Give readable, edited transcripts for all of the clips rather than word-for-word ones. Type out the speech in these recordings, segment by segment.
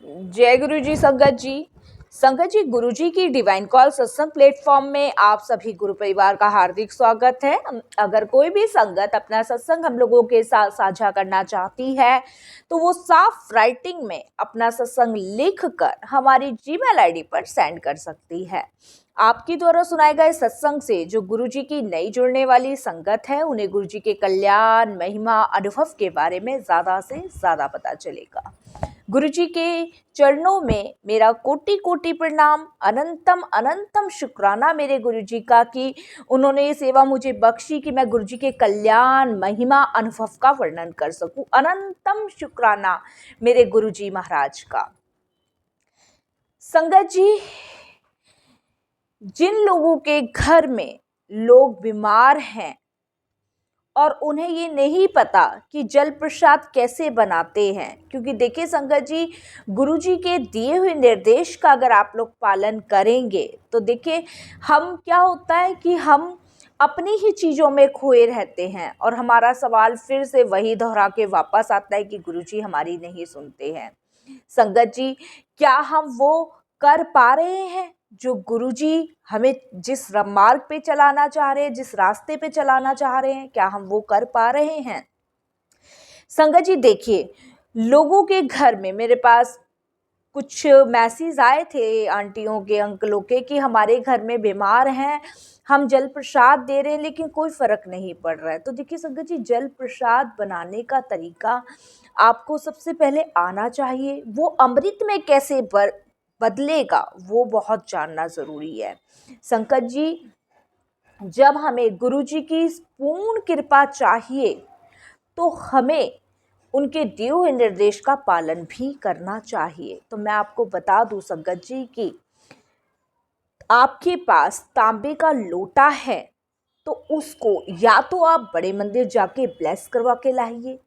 जय गुरु जी। संगत जी, गुरु जी की डिवाइन कॉल सत्संग प्लेटफॉर्म में आप सभी गुरु परिवार का हार्दिक स्वागत है। अगर कोई भी संगत अपना सत्संग हम लोगों के साथ साझा करना चाहती है तो वो साफ राइटिंग में अपना सत्संग लिख कर हमारी जीमेल आईडी पर सेंड कर सकती है। आपके द्वारा सुनाए गए सत्संग से जो गुरु जी की नई जुड़ने वाली संगत है उन्हें गुरु जी के कल्याण, महिमा, अनुभव के बारे में ज्यादा से ज्यादा पता चलेगा। गुरु जी के चरणों में मेरा कोटि कोटि प्रणाम, अनंतम अनंतम शुक्राना मेरे गुरु जी का कि उन्होंने ये सेवा मुझे बख्शी कि मैं गुरु जी के कल्याण, महिमा, अनुभव का वर्णन कर सकूं। अनंतम शुक्राना मेरे गुरु जी महाराज का। संगत जी, जिन लोगों के घर में लोग बीमार हैं और उन्हें ये नहीं पता कि जल प्रसाद कैसे बनाते हैं, क्योंकि देखिए संगत जी, गुरु जी के दिए हुए निर्देश का अगर आप लोग पालन करेंगे तो देखिए हम क्या होता है कि हम अपनी ही चीज़ों में खोए रहते हैं और हमारा सवाल फिर से वही दोहरा के वापस आता है कि गुरु जी हमारी नहीं सुनते हैं। संगत जी, क्या हम वो कर पा रहे हैं जो गुरुजी हमें जिस मार्ग पे चलाना चाह रहे हैं, जिस रास्ते पे चलाना चाह रहे हैं, क्या हम वो कर पा रहे हैं? संगत जी देखिए, लोगों के घर में मेरे पास कुछ मैसेज आए थे आंटियों के, अंकलों के कि हमारे घर में बीमार हैं, हम जल प्रसाद दे रहे हैं लेकिन कोई फर्क नहीं पड़ रहा है। तो देखिए संगत जी, जल प्रसाद बनाने का तरीका आपको सबसे पहले आना चाहिए। वो अमृत में कैसे बदलेगा वो बहुत जानना जरूरी है। संकट जी, जब हमें गुरु जी की पूर्ण कृपा चाहिए तो हमें उनके दिए हुए निर्देश का पालन भी करना चाहिए। तो मैं आपको बता दूं संगत जी कि आपके पास तांबे का लोटा है तो उसको या तो आप बड़े मंदिर जाके ब्लेस करवा के लाइए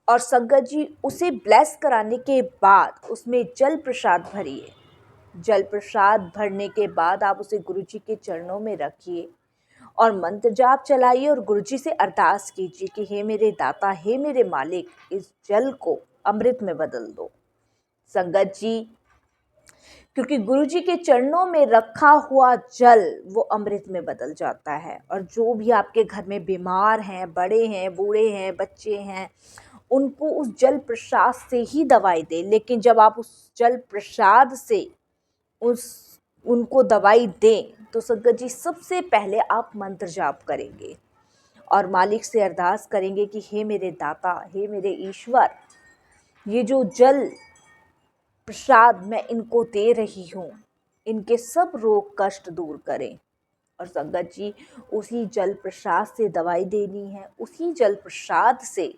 और संगत जी उसे ब्लेस कराने के बाद उसमें जल प्रसाद भरिए। जल प्रसाद भरने के बाद आप उसे गुरु जी के चरणों में रखिए और मंत्र जाप चलाइए और गुरु जी से अरदास कीजिए कि हे मेरे दाता, हे मेरे मालिक, इस जल को अमृत में बदल दो। संगत जी, क्योंकि गुरु जी के चरणों में रखा हुआ जल वो अमृत में बदल जाता है। और जो भी आपके घर में बीमार हैं, बड़े हैं, बूढ़े हैं, बच्चे हैं, उनको उस जल प्रसाद से ही दवाई दें। लेकिन जब आप उस जल प्रसाद से उनको दवाई दें तो संगत जी सबसे पहले आप मंत्र जाप करेंगे और मालिक से अरदास करेंगे कि हे मेरे दाता, हे मेरे ईश्वर, ये जो जल प्रसाद मैं इनको दे रही हूँ, इनके सब रोग कष्ट दूर करें। और संगत जी, उसी जल प्रसाद से दवाई देनी है, उसी जल प्रसाद से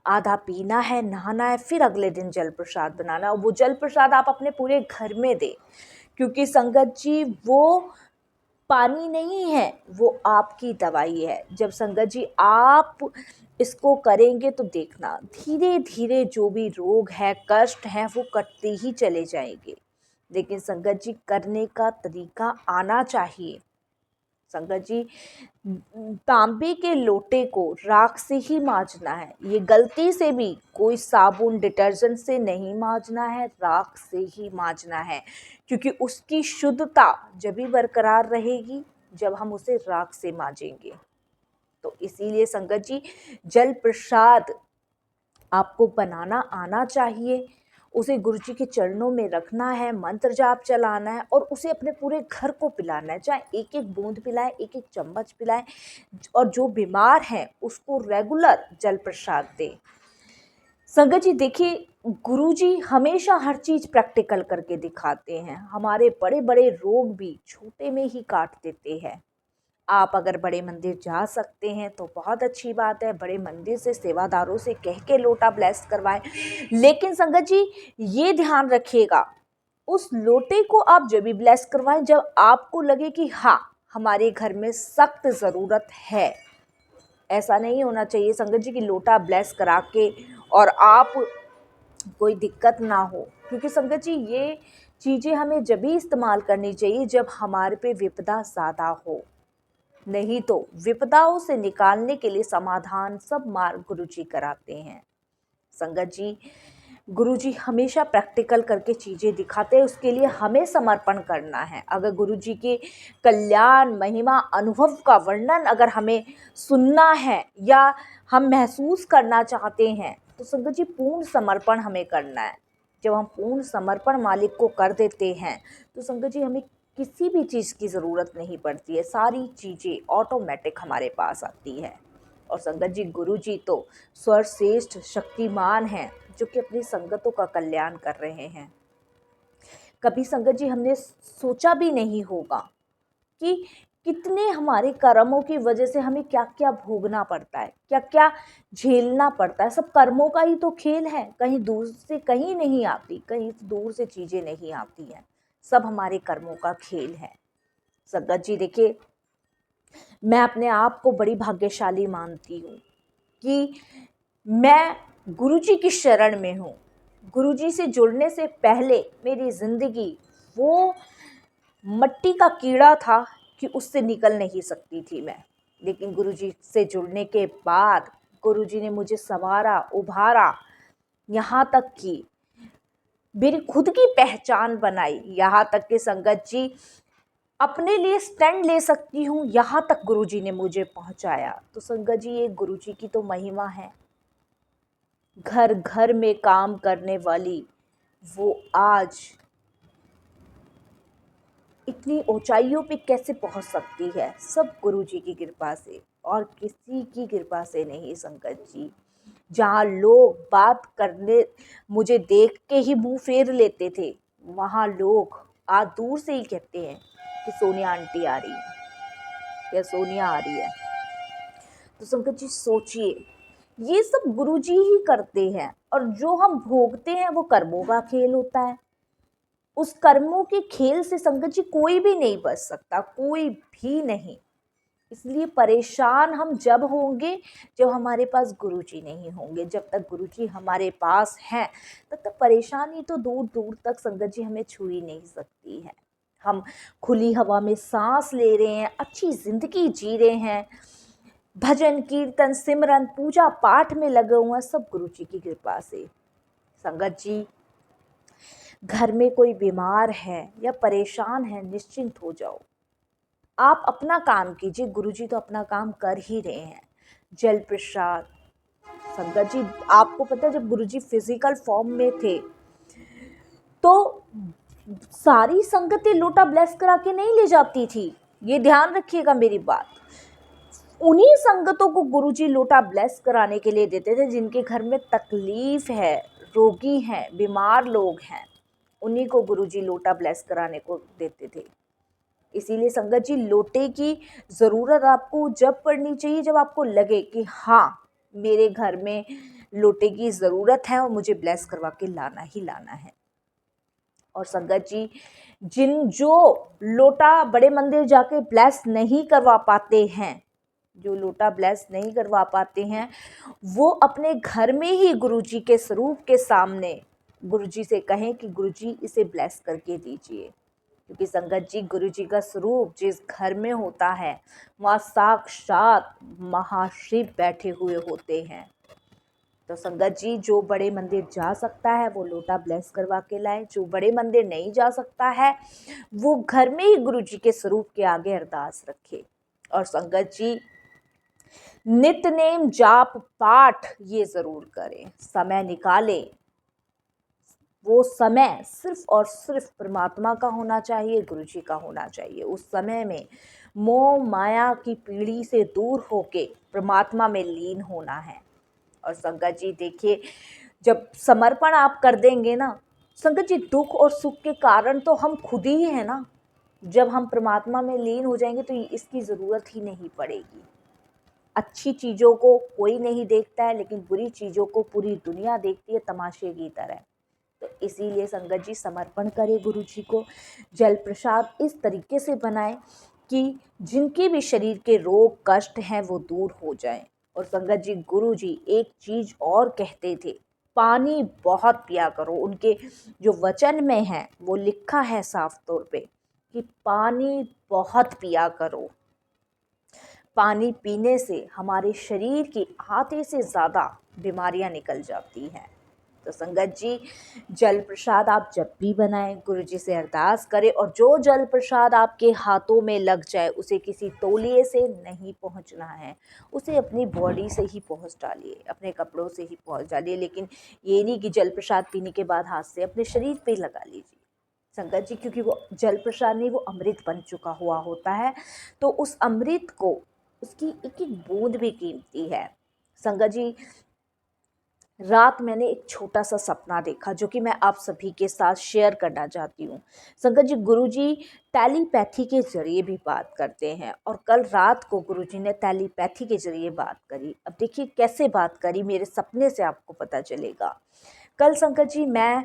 आधा पीना है, नहाना है, फिर अगले दिन जल प्रसाद बनाना। और वो जल प्रसाद आप अपने पूरे घर में दें, क्योंकि संगत जी वो पानी नहीं है, वो आपकी दवाई है। जब संगत जी आप इसको करेंगे तो देखना धीरे धीरे जो भी रोग है, कष्ट है, वो कटते ही चले जाएंगे। लेकिन संगत जी करने का तरीका आना चाहिए। संगत जी, तांबे के लोटे को राख से ही मांजना है। ये गलती से भी कोई साबुन, डिटर्जेंट से नहीं मांजना है, राख से ही मांजना है, क्योंकि उसकी शुद्धता जब भी बरकरार रहेगी जब हम उसे राख से मांजेंगे। तो इसीलिए संगत जी, जल प्रसाद आपको बनाना आना चाहिए, उसे गुरु जी के चरणों में रखना है, मंत्र जाप चलाना है और उसे अपने पूरे घर को पिलाना है। चाहे एक एक बूंद पिलाएं, एक एक चम्मच पिलाएं और जो बीमार हैं उसको रेगुलर जल प्रसाद दें। संगत जी देखिए, गुरु जी हमेशा हर चीज़ प्रैक्टिकल करके दिखाते हैं। हमारे बड़े बड़े रोग भी छोटे में ही काट देते हैं। आप अगर बड़े मंदिर जा सकते हैं तो बहुत अच्छी बात है, बड़े मंदिर से सेवादारों से कह के लोटा ब्लेस करवाएं। लेकिन संगत जी ये ध्यान रखिएगा, उस लोटे को आप जब भी ब्लेस करवाएं जब आपको लगे कि हाँ हमारे घर में सख्त ज़रूरत है। ऐसा नहीं होना चाहिए संगत जी की लोटा ब्लेस करा के और आप कोई दिक्कत ना हो, क्योंकि संगत जी ये चीज़ें हमें जब भी इस्तेमाल करनी चाहिए जब हमारे पे विपदा ज़्यादा हो। नहीं तो विपदाओं से निकालने के लिए समाधान सब मार्ग गुरु जी कराते हैं। संगत जी, गुरुजी हमेशा प्रैक्टिकल करके चीज़ें दिखाते हैं, उसके लिए हमें समर्पण करना है। अगर गुरुजी के कल्याण, महिमा, अनुभव का वर्णन अगर हमें सुनना है या हम महसूस करना चाहते हैं तो संगत जी पूर्ण समर्पण हमें करना है। जब हम पूर्ण समर्पण मालिक को कर देते हैं तो संगत जी हमें किसी भी चीज़ की ज़रूरत नहीं पड़ती है, सारी चीज़ें ऑटोमेटिक हमारे पास आती है। और संगत जी गुरु जी तो सर्वश्रेष्ठ शक्तिमान हैं जो कि अपनी संगतों का कल्याण कर रहे हैं। कभी संगत जी हमने सोचा भी नहीं होगा कि कितने हमारे कर्मों की वजह से हमें क्या क्या भोगना पड़ता है, क्या क्या झेलना पड़ता है। सब कर्मों का ही तो खेल है, कहीं दूर से कहीं नहीं आती, कहीं दूर से चीज़ें नहीं आती हैं, सब हमारे कर्मों का खेल है। संगत जी देखिए, मैं अपने आप को बड़ी भाग्यशाली मानती हूँ कि मैं गुरुजी की शरण में हूँ। गुरुजी से जुड़ने से पहले मेरी ज़िंदगी वो मट्टी का कीड़ा था कि उससे निकल नहीं सकती थी मैं, लेकिन गुरुजी से जुड़ने के बाद गुरुजी ने मुझे संवारा, उभारा, यहाँ तक कि मेरी खुद की पहचान बनाई, यहाँ तक कि संगत जी अपने लिए स्टैंड ले सकती हूँ, यहाँ तक गुरुजी ने मुझे पहुँचाया। तो संगत जी ये गुरुजी की तो महिमा है। घर घर में काम करने वाली वो आज इतनी ऊंचाइयों पे कैसे पहुंच सकती है, सब गुरुजी की कृपा से और किसी की कृपा से नहीं। संगत जी जहाँ लोग बात करने मुझे देख के ही मुंह फेर लेते थे, वहाँ लोग आज दूर से ही कहते हैं कि सोनिया आंटी आ रही है या सोनिया आ रही है। तो संगत जी सोचिए, ये सब गुरुजी ही करते हैं और जो हम भोगते हैं वो कर्मों का खेल होता है। उस कर्मों के खेल से संगत जी कोई भी नहीं बच सकता, कोई भी नहीं। इसलिए परेशान हम जब होंगे जब हमारे पास गुरुजी नहीं होंगे। जब तक गुरुजी हमारे पास हैं तब तक परेशानी तो दूर दूर तक संगत जी हमें छू ही नहीं सकती है। हम खुली हवा में सांस ले रहे हैं, अच्छी जिंदगी जी रहे हैं, भजन कीर्तन सिमरन पूजा पाठ में लगे हुए हैं, सब गुरुजी की कृपा से। संगत जी घर में कोई बीमार है या परेशान है, निश्चिंत हो जाओ, आप अपना काम कीजिए, गुरुजी तो अपना काम कर ही रहे हैं। जल प्रसाद, संगत जी आपको पता है जब गुरुजी फिजिकल फॉर्म में थे तो सारी संगतें लोटा ब्लेस करा के नहीं ले जाती थी, ये ध्यान रखिएगा मेरी बात। उन्हीं संगतों को गुरुजी लोटा ब्लेस कराने के लिए देते थे जिनके घर में तकलीफ है, रोगी हैं, बीमार लोग हैं, उन्हीं को गुरुजी लोटा ब्लेस कराने को देते थे। इसीलिए संगत जी लोटे की ज़रूरत आपको जब पड़नी चाहिए जब आपको लगे कि हाँ मेरे घर में लोटे की ज़रूरत है और मुझे ब्लेस करवा के लाना ही लाना है। और संगत जी जो लोटा बड़े मंदिर जाके ब्लेस नहीं करवा पाते हैं, जो लोटा ब्लेस नहीं करवा पाते हैं, वो अपने घर में ही गुरुजी के स्वरूप के सामने गुरुजी से कहें कि गुरुजी इसे ब्लेस करके दीजिए। क्योंकि संगत जी गुरुजी का स्वरूप जिस घर में होता है वहाँ साक्षात महाशिव बैठे हुए होते हैं। तो संगत जी जो बड़े मंदिर जा सकता है वो लोटा ब्लेस करवा के लाए, जो बड़े मंदिर नहीं जा सकता है वो घर में ही गुरुजी के स्वरूप के आगे अरदास रखे। और संगत जी नित्य नेम जाप पाठ ये जरूर करें, समय निकालें। वो समय सिर्फ और सिर्फ परमात्मा का होना चाहिए, गुरुजी का होना चाहिए। उस समय में मोह माया की पीढ़ी से दूर होके परमात्मा में लीन होना है। और संगत जी देखिए जब समर्पण आप कर देंगे ना संगत जी, दुख और सुख के कारण तो हम खुद ही हैं ना। जब हम परमात्मा में लीन हो जाएंगे तो इसकी ज़रूरत ही नहीं पड़ेगी। अच्छी चीज़ों को कोई नहीं देखता है लेकिन बुरी चीज़ों को पूरी दुनिया देखती है तमाशे की तरह। तो इसीलिए संगत जी समर्पण करें गुरु जी को, जल प्रसाद इस तरीके से बनाएं कि जिनके भी शरीर के रोग कष्ट हैं वो दूर हो जाएं। और संगत जी गुरु जी एक चीज़ और कहते थे, पानी बहुत पिया करो। उनके जो वचन में है वो लिखा है साफ तौर पे कि पानी बहुत पिया करो। पानी पीने से हमारे शरीर की आधे से ज़्यादा बीमारियां निकल जाती हैं। तो संगत जी, जल प्रसाद आप जब भी बनाएं, गुरु जी से अरदास करें और जो जल प्रसाद आपके हाथों में लग जाए उसे किसी तौलिए से नहीं पहुंचना है, उसे अपनी बॉडी से ही पहुंच डालिए, अपने कपड़ों से ही पहुंच डालिए। लेकिन ये नहीं कि जल प्रसाद पीने के बाद हाथ से अपने शरीर पे लगा लीजिए संगत जी, क्योंकि वो जल प्रसाद नहीं, वो अमृत बन चुका हुआ होता है। तो उस अमृत को, उसकी एक एक बूंद भी कीमती है संगत जी। रात मैंने एक छोटा सा सपना देखा जो कि मैं आप सभी के साथ शेयर करना चाहती हूँ संगत जी। गुरुजी टेलीपैथी के जरिए भी बात करते हैं और कल रात को गुरुजी ने टेलीपैथी के जरिए बात करी। अब देखिए कैसे बात करी, मेरे सपने से आपको पता चलेगा। कल संगत जी मैं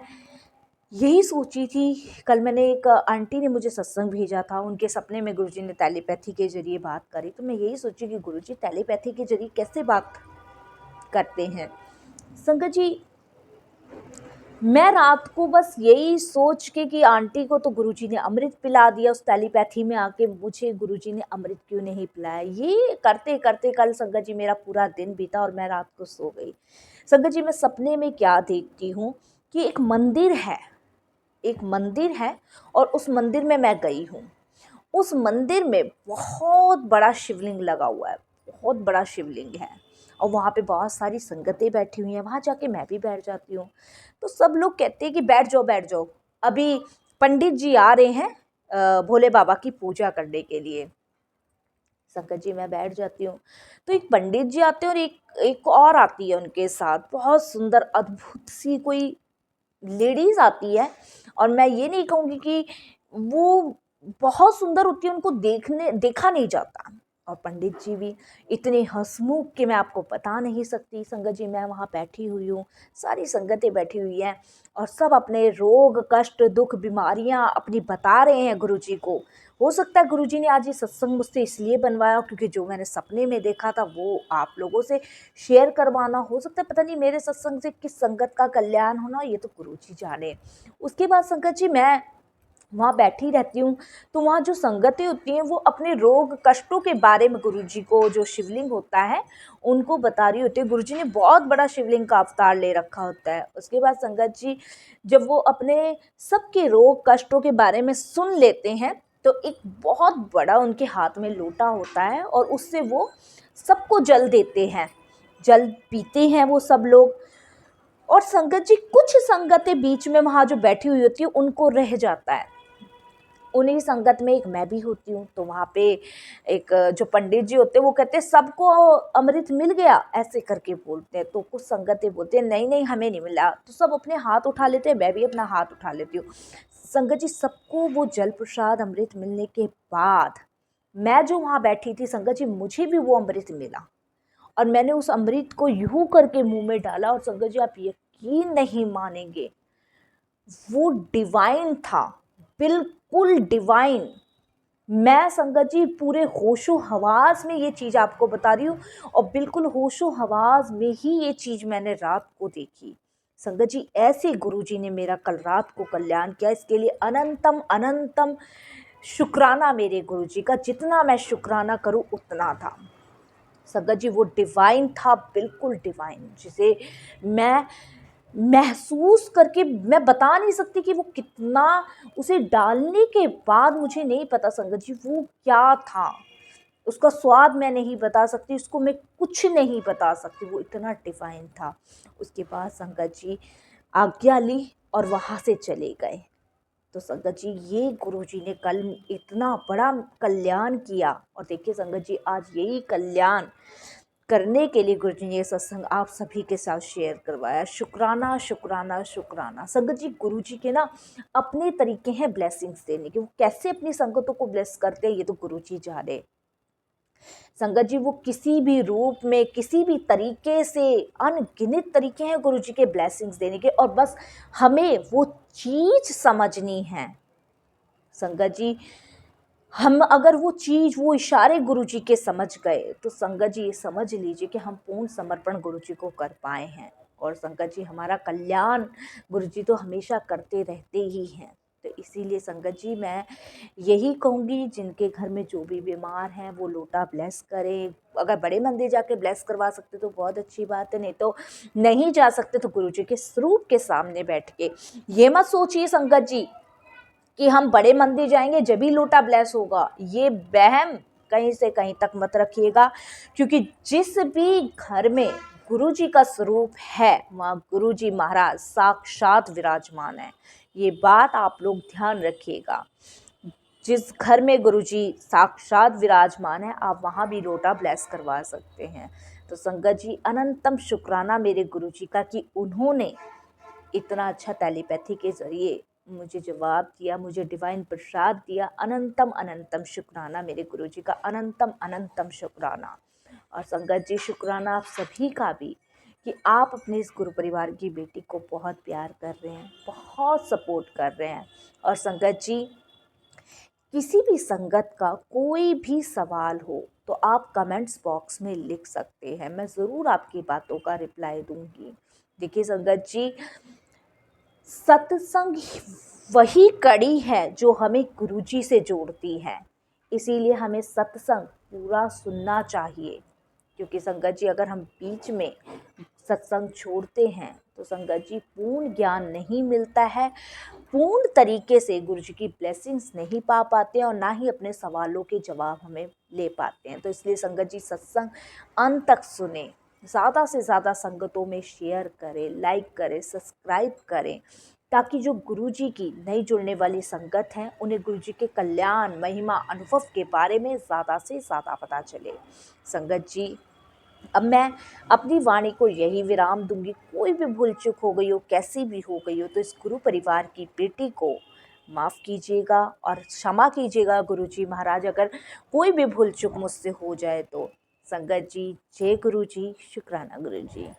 यही सोची थी, कल मैंने एक आंटी ने मुझे सत्संग भेजा था, उनके सपने में गुरुजी ने टेलीपैथी के जरिए बात करी। तो मैं यही सोची कि गुरुजी टेलीपैथी के जरिए कैसे बात करते हैं संगत जी। मैं रात को बस यही सोच के कि आंटी को तो गुरुजी ने अमृत पिला दिया, उस टेलीपैथी में आके मुझे गुरुजी ने अमृत क्यों नहीं पिलाया, ये करते करते कल संगत जी मेरा पूरा दिन बीता और मैं रात को सो गई। संगत जी मैं सपने में क्या देखती हूँ कि एक मंदिर है, एक मंदिर है और उस मंदिर में मैं गई हूँ। उस मंदिर में बहुत बड़ा शिवलिंग लगा हुआ है, बहुत बड़ा शिवलिंग है और वहाँ पे बहुत सारी संगतें बैठी हुई हैं। वहाँ जाके मैं भी बैठ जाती हूँ। तो सब लोग कहते हैं कि बैठ जाओ बैठ जाओ, अभी पंडित जी आ रहे हैं भोले बाबा की पूजा करने के लिए। संगत जी मैं बैठ जाती हूँ तो एक पंडित जी आते हैं और एक एक और आती है उनके साथ, बहुत सुंदर अद्भुत सी कोई लेडीज आती है। और मैं ये नहीं कहूँगी कि वो बहुत सुंदर होती है, उनको देखा नहीं जाता। और पंडित जी भी इतने हंसमुख कि मैं आपको बता नहीं सकती संगत जी। मैं वहाँ बैठी हुई हूँ, सारी संगतें बैठी हुई हैं और सब अपने रोग कष्ट दुख बीमारियाँ अपनी बता रहे हैं गुरु जी को। हो सकता है गुरु जी ने आज ये सत्संग मुझसे इसलिए बनवाया क्योंकि जो मैंने सपने में देखा था वो आप लोगों से शेयर करवाना। हो सकता है, पता नहीं मेरे सत्संग से किस संगत का कल्याण होना, ये तो गुरु जी जाने। उसके बाद संगत जी मैं वहाँ बैठी रहती हूँ तो वहाँ जो संगतें होती हैं वो अपने रोग कष्टों के बारे में गुरु जी को, जो शिवलिंग होता है उनको बता रही होती है। गुरु जी ने बहुत बड़ा शिवलिंग का अवतार ले रखा होता है। उसके बाद संगत जी जब वो अपने सबके रोग कष्टों के बारे में सुन लेते हैं तो एक बहुत बड़ा उनके हाथ में लोटा होता है और उससे वो सबको जल देते हैं, जल पीते हैं वो सब लोग। और संगत जी कुछ संगतें बीच में वहाँ जो बैठी हुई होती है उनको रह जाता है। उन्हीं संगत में एक मैं भी होती हूँ। तो वहाँ पे एक जो पंडित जी होते हैं वो कहते हैं सबको अमृत मिल गया, ऐसे करके बोलते हैं। तो कुछ संगतें बोलते हैं नहीं नहीं हमें नहीं मिला। तो सब अपने हाथ उठा लेते हैं, मैं भी अपना हाथ उठा लेती हूँ। संगत जी सबको वो जल प्रसाद अमृत मिलने के बाद मैं जो वहाँ बैठी थी संगत जी, मुझे भी वो अमृत मिला और मैंने उस अमृत को यूं करके मुंह में डाला और संगत जी आप यकीन नहीं मानेंगे, वो डिवाइन था, बिल्कुल डिवाइन। मैं संगत जी पूरे होशो हवास में ये चीज़ आपको बता रही हूँ और बिल्कुल होशो हवास में ही ये चीज़ मैंने रात को देखी। संगत जी ऐसे गुरु जी ने मेरा कल रात को कल्याण किया, इसके लिए अनंतम अनंतम शुक्राना मेरे गुरु जी का, जितना मैं शुक्राना करूँ उतना था। संगत जी वो डिवाइन था, बिल्कुल डिवाइन, जिसे मैं महसूस करके मैं बता नहीं सकती कि वो कितना, उसे डालने के बाद मुझे नहीं पता संगत जी वो क्या था, उसका स्वाद मैं नहीं बता सकती, उसको मैं कुछ नहीं बता सकती, वो इतना डिवाइन था। उसके बाद संगत जी आज्ञा ली और वहाँ से चले गए। तो संगत जी ये गुरु जी ने कल इतना बड़ा कल्याण किया और देखिए संगत जी आज यही कल्याण करने के लिए गुरु जी ने ये सत्संग आप सभी के साथ शेयर करवाया। शुक्राना शुक्राना शुक्राना। संगत जी गुरु जी के ना अपने तरीके हैं ब्लेसिंग्स देने के, वो कैसे अपनी संगतों को ब्लेस करते हैं ये तो गुरु जी जाने। संगत जी वो किसी भी रूप में किसी भी तरीके से, अनगिनत तरीके हैं गुरु जी के ब्लेसिंग्स देने के और बस हमें वो चीज समझनी है। संगत जी हम अगर वो चीज़ वो इशारे गुरु जी के समझ गए तो संगत जी ये समझ लीजिए कि हम पूर्ण समर्पण गुरु जी को कर पाए हैं और संगत जी हमारा कल्याण गुरु जी तो हमेशा करते रहते ही हैं। तो इसीलिए संगत जी मैं यही कहूँगी, जिनके घर में जो भी बीमार हैं वो लोटा ब्लेस करें। अगर बड़े मंदिर जाके ब्लेस करवा सकते तो बहुत अच्छी बात है, नहीं तो नहीं जा सकते तो गुरु जी के स्वरूप के सामने बैठ के ये मत सोचिए संगत जी कि हम बड़े मंदिर जाएंगे जब भी लोटा ब्लेस होगा। ये वहम कहीं से कहीं तक मत रखिएगा, क्योंकि जिस भी घर में गुरु जी का स्वरूप है वहाँ गुरु जी महाराज साक्षात विराजमान है। ये बात आप लोग ध्यान रखिएगा। जिस घर में गुरु जी साक्षात विराजमान है आप वहाँ भी लोटा ब्लेस करवा सकते हैं। तो संगत जी अनंतम शुक्राना मेरे गुरु जी का कि उन्होंने इतना अच्छा टेलीपैथी के ज़रिए मुझे जवाब दिया, मुझे डिवाइन प्रसाद दिया। अनंतम अनंतम शुक्राना मेरे गुरुजी का, अनंतम अनंतम शुक्राना। और संगत जी शुक्राना आप सभी का भी कि आप अपने इस गुरु परिवार की बेटी को बहुत प्यार कर रहे हैं, बहुत सपोर्ट कर रहे हैं। और संगत जी किसी भी संगत का कोई भी सवाल हो तो आप कमेंट्स बॉक्स में लिख सकते हैं, मैं ज़रूर आपकी बातों का रिप्लाई दूंगी। देखिए संगत जी सत्संग वही कड़ी है जो हमें गुरुजी से जोड़ती है, इसीलिए हमें सत्संग पूरा सुनना चाहिए। क्योंकि संगत जी अगर हम बीच में सत्संग छोड़ते हैं तो संगत जी पूर्ण ज्ञान नहीं मिलता है, पूर्ण तरीके से गुरु जी की ब्लेसिंग्स नहीं पा पाते हैं और ना ही अपने सवालों के जवाब हमें ले पाते हैं। तो इसलिए संगत जी सत्संग अंत तक सुने, ज़्यादा से ज़्यादा संगतों में शेयर करें, लाइक करें, सब्सक्राइब करें, ताकि जो गुरु जी की नई जुड़ने वाली संगत हैं उन्हें गुरु जी के कल्याण महिमा अनुभव के बारे में ज़्यादा से ज़्यादा पता चले। संगत जी अब मैं अपनी वाणी को यही विराम दूंगी। कोई भी भूल चूक हो गई हो, कैसी भी हो गई हो, तो इस गुरु परिवार की बेटी को माफ़ कीजिएगा और क्षमा कीजिएगा गुरुजी महाराज, अगर कोई भी भूल चूक मुझसे हो जाए तो। संगत जी जय गुरु जी, शुक्राना गुरु जी।